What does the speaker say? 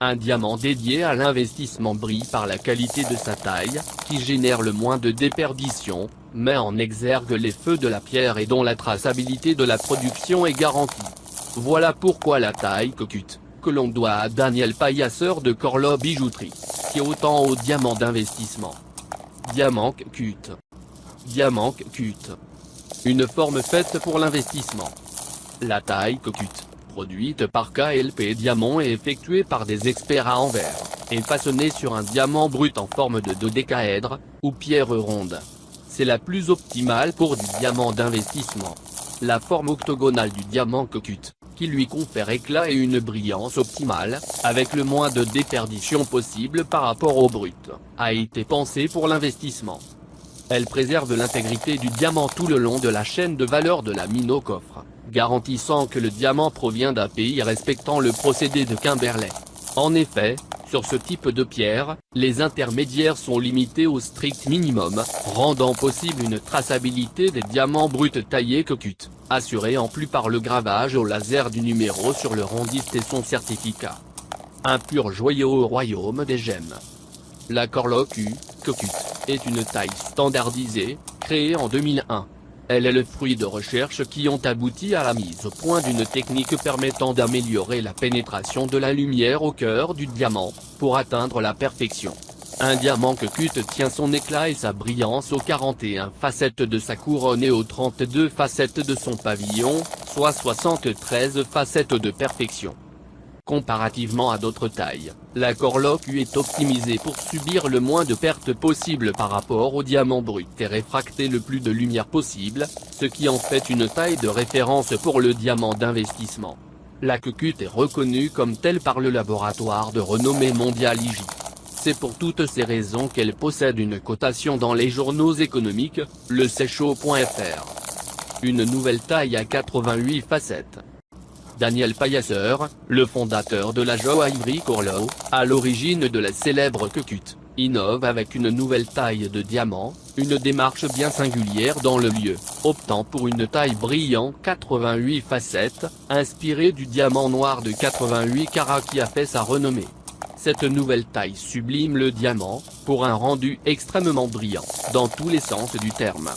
Un diamant dédié à l'investissement brille par la qualité de sa taille, qui génère le moins de déperdition, met en exergue les feux de la pierre et dont la traçabilité de la production est garantie. Voilà pourquoi la taille Cocut, que l'on doit à Daniel Paillasseur de Corlo Bijouterie, tient autant au diamant d'investissement. Diamant Cocut. Diamant Cocut. Une forme faite pour l'investissement. La taille Cocut, produite par KLP Diamant et effectuée par des experts à Anvers, est façonnée sur un diamant brut en forme de dodécaèdre, ou pierre ronde. C'est la plus optimale pour du diamant d'investissement. La forme octogonale du diamant Cocut, qui lui confère éclat et une brillance optimale, avec le moins de déperdition possible par rapport au brut, a été pensée pour l'investissement. Elle préserve l'intégrité du diamant tout le long de la chaîne de valeur de la mine au coffre, garantissant que le diamant provient d'un pays respectant le procédé de Kimberley. En effet, sur ce type de pierre, les intermédiaires sont limités au strict minimum, rendant possible une traçabilité des diamants bruts taillés Cocut, assurée en plus par le gravage au laser du numéro sur le rondiste et son certificat. Un pur joyau au royaume des gemmes. La Corlo Cocut est une taille standardisée, créée en 2001. Elle est le fruit de recherches qui ont abouti à la mise au point d'une technique permettant d'améliorer la pénétration de la lumière au cœur du diamant, pour atteindre la perfection. Un diamant Cocut tient son éclat et sa brillance aux 41 facettes de sa couronne et aux 32 facettes de son pavillon, soit 73 facettes de perfection. Comparativement à d'autres tailles, la Corlo est optimisée pour subir le moins de pertes possible par rapport au diamant brut et réfracter le plus de lumière possible, ce qui en fait une taille de référence pour le diamant d'investissement. La Cocut est reconnue comme telle par le laboratoire de renommée mondiale IJ. C'est pour toutes ces raisons qu'elle possède une cotation dans les journaux économiques, le Sechaud.fr. Une nouvelle taille à 88 facettes. Daniel Paillasseur, le fondateur de la joaillerie Corlo, à l'origine de la célèbre Cocut, innove avec une nouvelle taille de diamant, une démarche bien singulière dans le lieu, optant pour une taille brillant 88 facettes, inspirée du diamant noir de 88 carats qui a fait sa renommée. Cette nouvelle taille sublime le diamant, pour un rendu extrêmement brillant, dans tous les sens du terme.